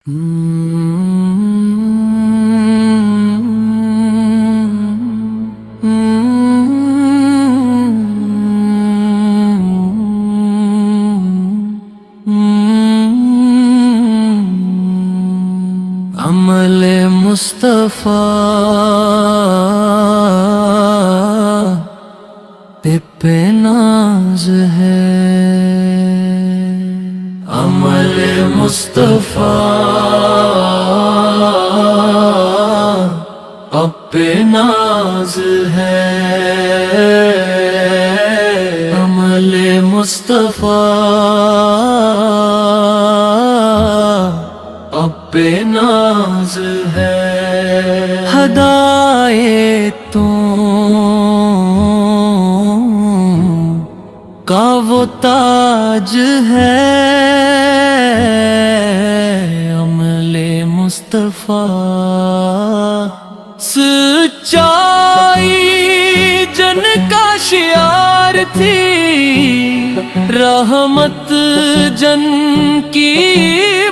عمل مصطفیٰ پہ ناز ہے، عمل مصطفیٰ پہ ناز ہے، عمل مصطفیٰ پہ ناز ہے، ہدایتوں کا وہ تاج ہے، عمل مصطفیٰ سچائی جن کا شعار تھی، رحمت جن کی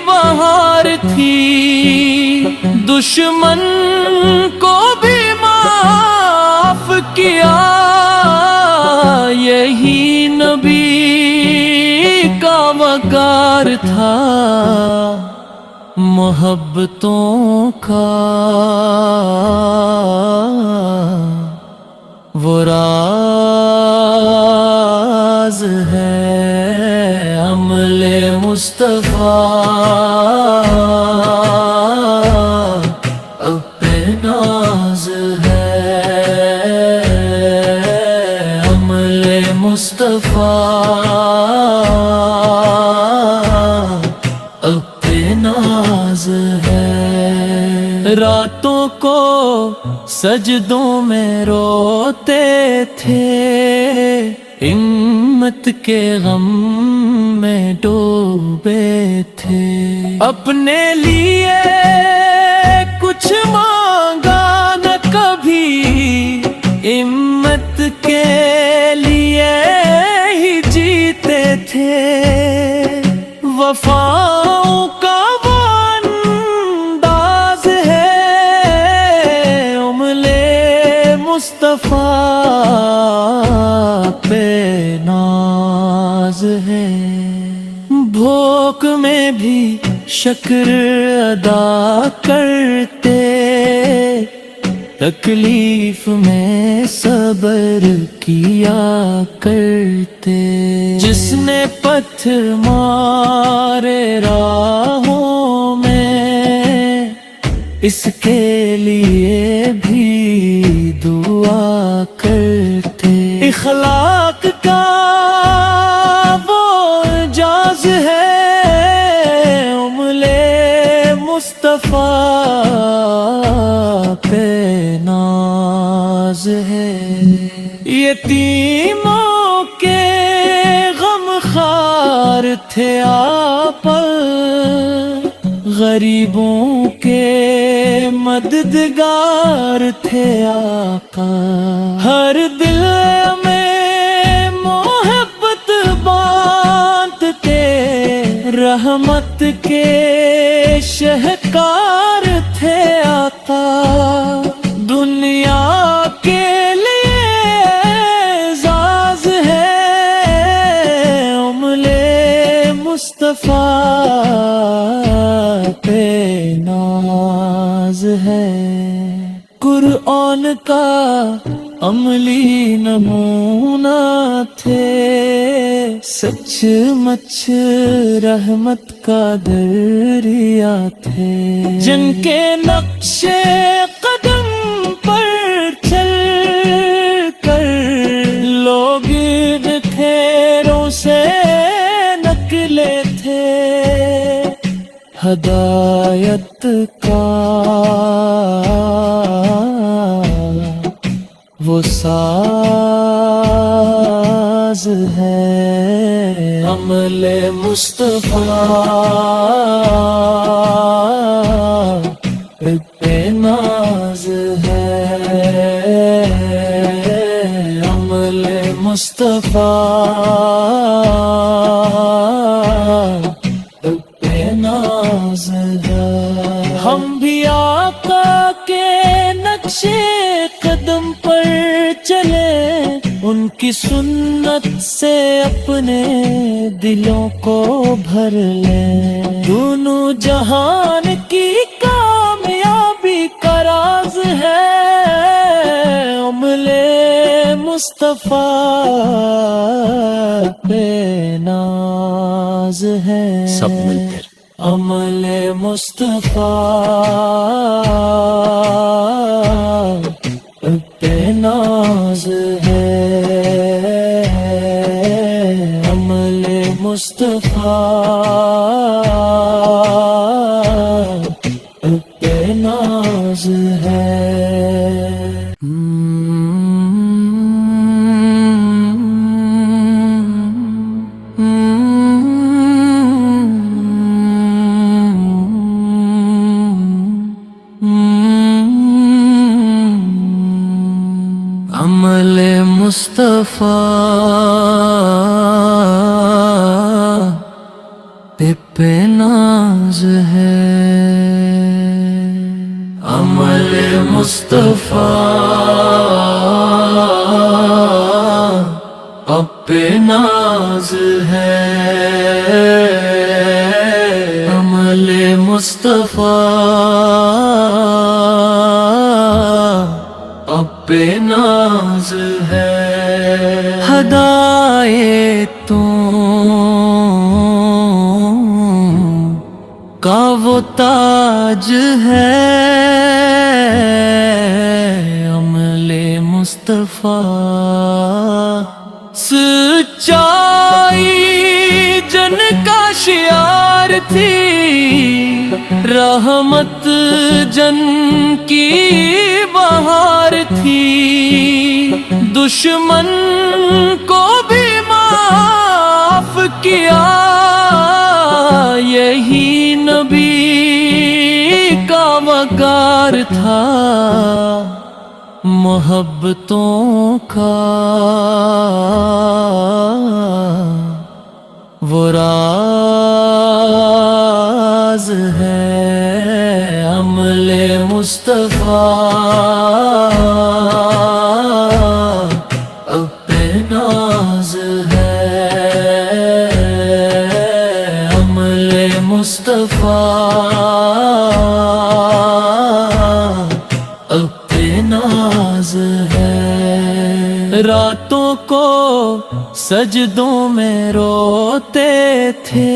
بہار تھی، دشمن کو بھی معاف کیا، یہی نبی کا وقار تھا، محبتوں کا وہ راز ہے، عمل مصطفیٰ پہ ناز ہے، عمل مصطفیٰ پہ ناز ہے، راتوں کو سجدوں میں روتے تھے، امت کے غم میں ڈوبے تھے، اپنے لیے کچھ مانگا نہ کبھی، امت کے لیے ہی جیتے تھے، وفاؤں کا وہ انداز ہے، عمل مصطفیٰ پہ ناز ہے، بھوک میں بھی شکر ادا کرتے، تکلیف میں صبر کیا کرتے، جس نے پتھر مارے راہوں میں، اس کے لیے بھی دعا کرتے، اخلاق کا وہ اعجاز ہے، عمل مصطفیٰ پہ ناز ہے، یتیموں کے غم خار تھے آپ، غریبوں کے مددگار تھے آقا، ہر دل میں محبت بانٹتے، رحمت کے شہکار تھے آقا، دنیا کے لیے اعزاز ہے، عمل مصطفیٰ پہ ناز ہے، قرآن کا عملی نمونہ تھے، سچ مچ رحمت کا دریا تھے، جن کے نقش قدم پر چل کر لوگ ان پھیروں سے نکلے تھے، ہدایت کا وہ ساز ہے، عمل مصطفیٰ پہ ناز ہے، عمل مصطفیٰ پہ ناز ہے۔ ہم بھی آقا کے نقشے قدم پر چلے، ان کی سنت سے اپنے دلوں کو بھر لیں۔ دونوں جہان کی کامیابی کا راز ہے عملے مصطفیٰ پہ ناز ہے۔ سب مل کر عمل مصطفیٰ پہ ناز ہے، عمل مصطفیٰ پہ ناز ہے۔ عمل مصطفیٰ پہ ناز ہے، عمل مصطفیٰ پہ ناز ہے، عمل مصطفیٰ پہ ناز ہے۔ ہدایتوں کا وہ تاج ہے عمل مصطفیٰ، سچائی جن کا شعار تھی، رحمت جن کی بہار تھی، دشمن کو بھی معاف کیا، یہی نبی کا وقار تھا، محبتوں کا وہ راز ہے عمل مصطفیٰ پہ ناز ہے، عمل مصطفیٰ پہ ناز ہے۔ راتوں کو سجدوں میں روتے تھے،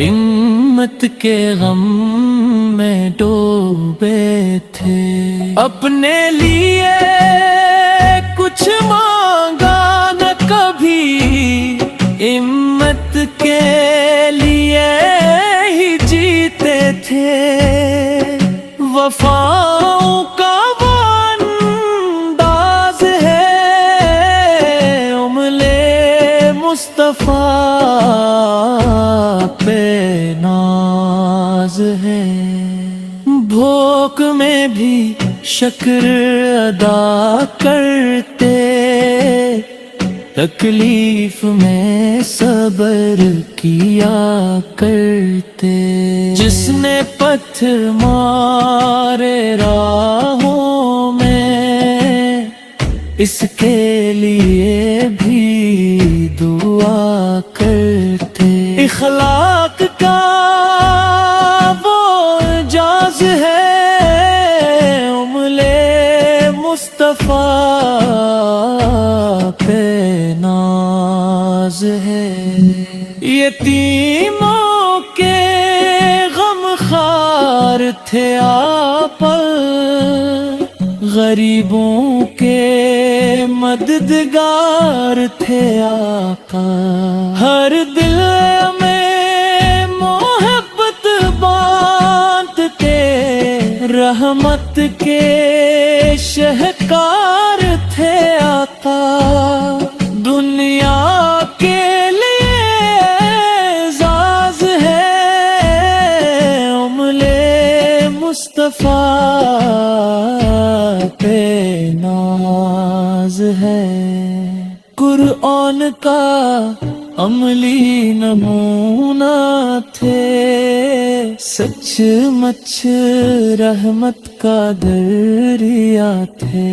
امت کے غم میں ڈوبے تھے، اپنے لیے کچھ مانگا نہ کبھی، امت کے لیے ہی جیتے تھے، وفاؤں کا وہ انداز ہے عمل مصطفیٰ پہ ناز ہے، بھوک میں بھی شکر ادا کرتے، تکلیف میں صبر کیا کرتے، جس نے پتھر مارے راہوں میں، اس کے لیے بھی دعا کرتے، اخلاق کا وہ اعجاز ہے عمل مصطفیٰ پہ ناز ہے، یتیموں کے غم خار تھے آپ، غریبوں کے مددگار تھے آقا، ہر دل میں محبت بانٹ کے رحمت کے شہکار تھے آقا، دنیا کے لیے اعزاز ہے عمل مصطفیٰ پہ ناز ہے، قرآن کا عملی نمونہ تھے، سچ مچ رحمت کا دریا تھے،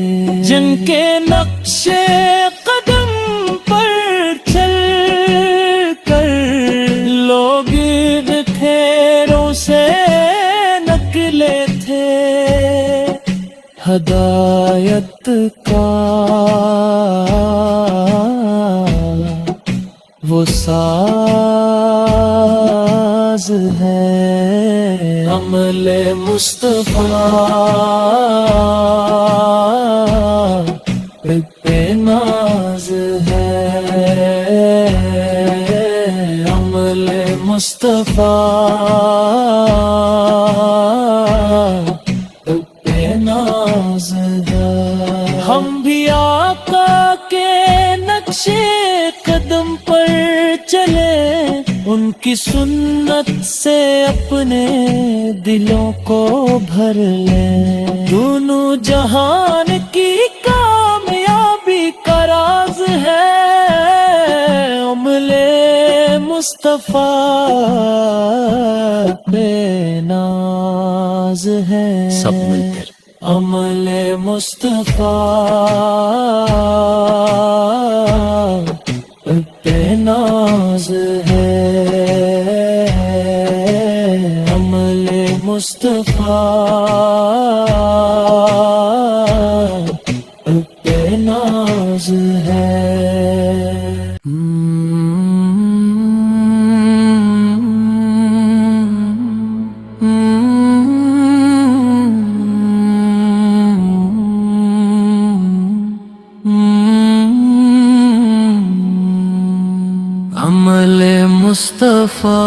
جن کے نقش قدم پر چل کر لوگ ٹھیروں سے نکلے تھے، ہدایت کا وہ ساز ہے، عمل مصطفیٰ پہ ناز ہے، عمل مصطفیٰ پہ ناز ہے۔ ہم بھی آقا کے نقش قدم پر چلے، ان کی سنت سے اپنے دلوں کو بھر لیں، دونوں جہان کی کامیابی کا راز ہے، عمل مصطفیٰ پہ ناز ہے، سب مل کر عمل مصطفیٰ پہ ناز ہے، عمل مصطفیٰ پہ ناز ہے۔ عمل مصطفیٰ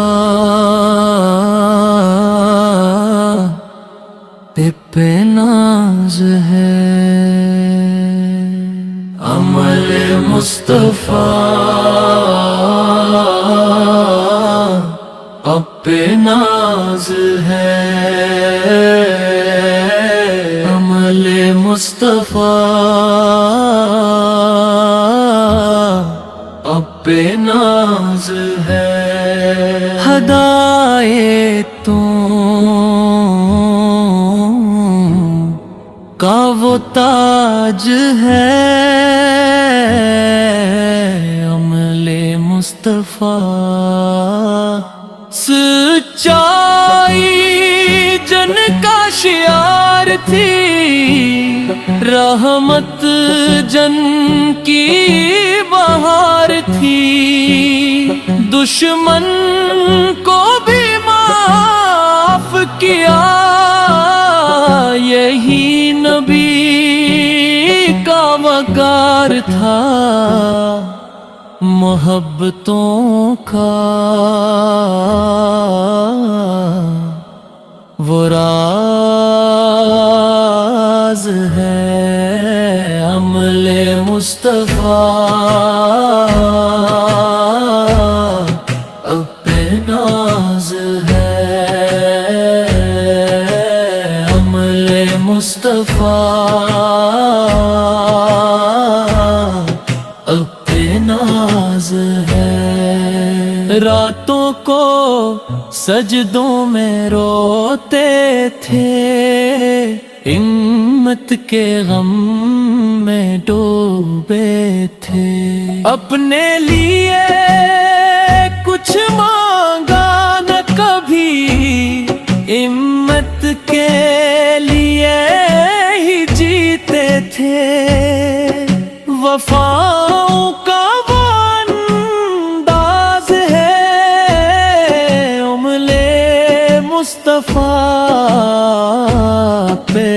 پہ ناز ہے، عمل مصطفیٰ پہ ناز ہے، عمل مصطفیٰ پہ ناز ہے، ہدایتوں کا وہ تاج ہے، عمل مصطفیٰ سچائی جن کا شعار تھی، رحمت جن کی بہار تھی، دشمن کو بھی معاف کیا، یہی نبی کا وقار تھا، محبتوں کا وہ راز ہے، عمل مصطفیٰ پہ ناز ہے، عمل مصطفیٰ پہ ناز ہے، راتوں کو سجدوں میں روتے تھے، امت کے غم میں ڈوبے تھے، اپنے لیے کچھ مانگا نہ کبھی، امت کے لیے ہی جیتے تھے، وفاؤں کا وہ انداز ہے، عمل مصطفیٰ پہ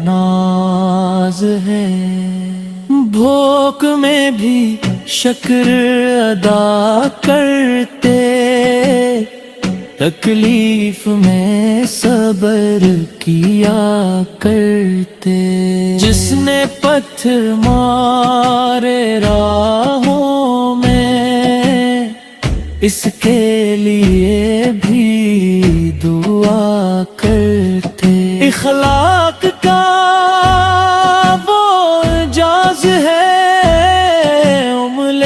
ناز ہے، بھوک میں بھی شکر ادا کرتے، تکلیف میں صبر کیا کرتے، جس نے پتھر مارے راہوں میں، اس کے لیے بھی دعا کرتے، اخلاق کا وہ اعجاز ہے، عمل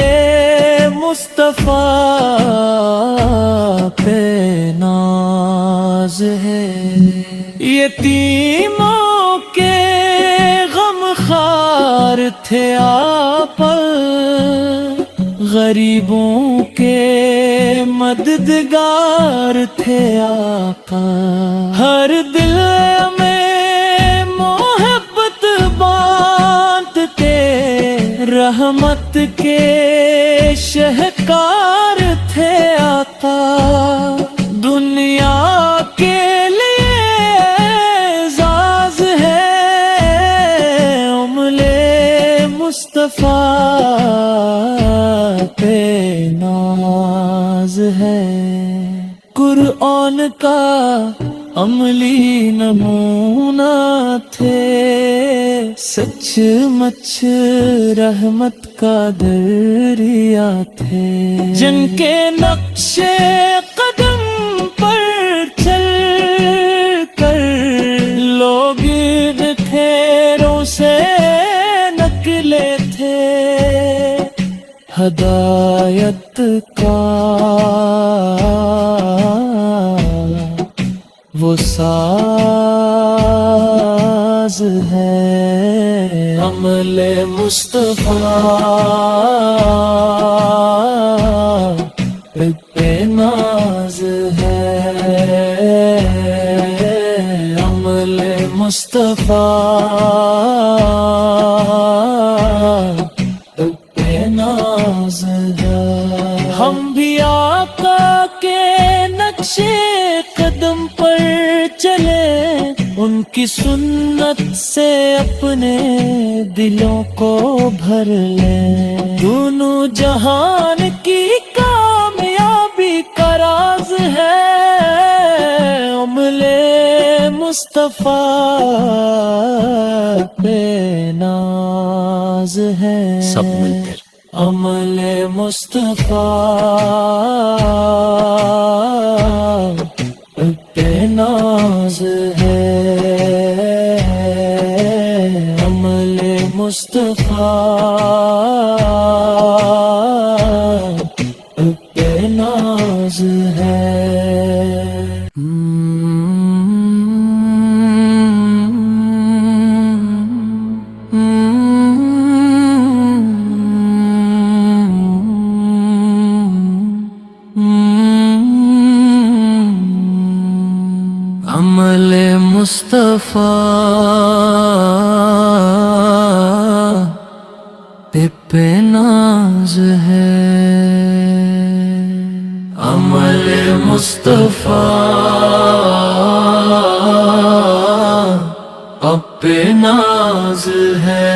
مصطفیٰ یتیموں کے غم خار تھے آپ، غریبوں کے مددگار تھے آقا۔ ہر دل میں محبت بانٹتے، رحمت کے شہکار تھے آقا۔ دنیا کے لیے اعزاز ہے، امل مصطفیٰ پہ ناز ہے۔ قرآن کا عملی نمونہ تھے، سچ مچ رحمت کا دریا تھے۔ جن کے نقش قدم پر چل کر لوگ ٹھیروں سے نکلے تھے، ہدایت کا وہ ساز ہے، عمل مصطفیٰ پہ ناز ہے، عمل مصطفیٰ پہ ناز ہے۔ ہم بھی آقا کے نقش قدم پر چلے، ان کی سنت سے اپنے دلوں کو بھر لیں۔ دونوں جہان کی کامیابی کا راز ہے، عمل مصطفیٰ پہ ناز ہے۔ سب مل کر عمل مصطفیٰ پہ ناز ہے، عمل مصطفیٰ پہ ناز ہے۔ عمل مصطفیٰ پہ ناز ہے، عمل مصطفیٰ پہ ناز ہے،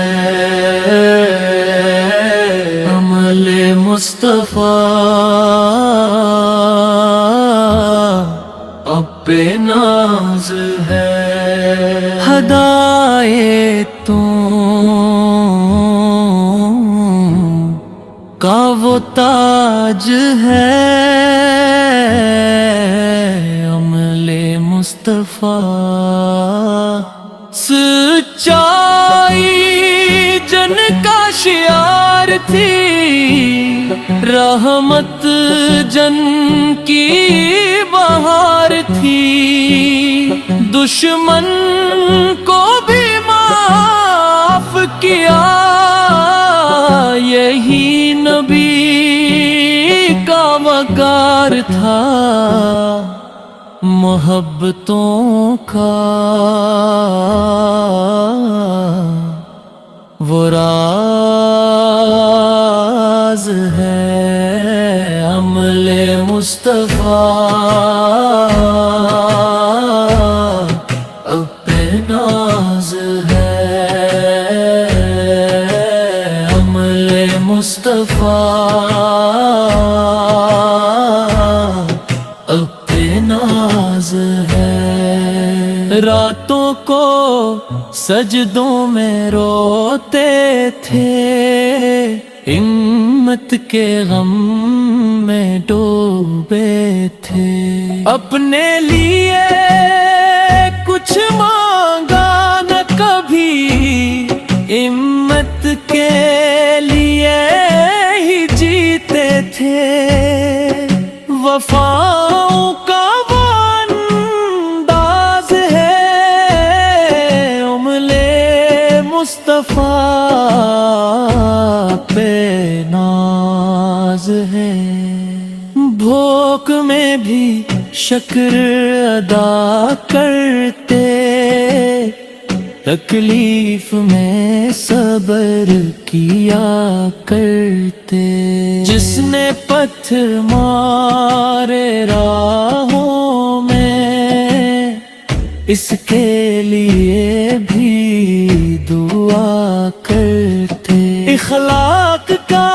عمل مصطفیٰ پہ ناز ہے۔ ہدایتوں کا وہ تاج ہے، عمل مصطفیٰ سچائی جن کا شعار تھی، رحمت جن کی بہار تھی، دشمن کو بھی معاف کیا، یہی نبی کا وقار تھا، محبتوں کا وہ راز ہے، عمل مصطفیٰ پہ ناز ہے، عمل مصطفیٰ پہ ناز ہے۔ راتوں کو سجدوں میں روتے تھے، امت کے غم میں ڈوبے تھے، اپنے لیے کچھ مانگا نہ کبھی، امت کے لیے ہی جیتے تھے، وفاؤں کا وہ انداز مصطفیٰ پہ ناز ہے، بھوک میں بھی شکر ادا کرتے، تکلیف میں صبر کیا کرتے، جس نے پتھر مارے راہوں میں اس کے لیے بھی دعا کرتے، اخلاق کا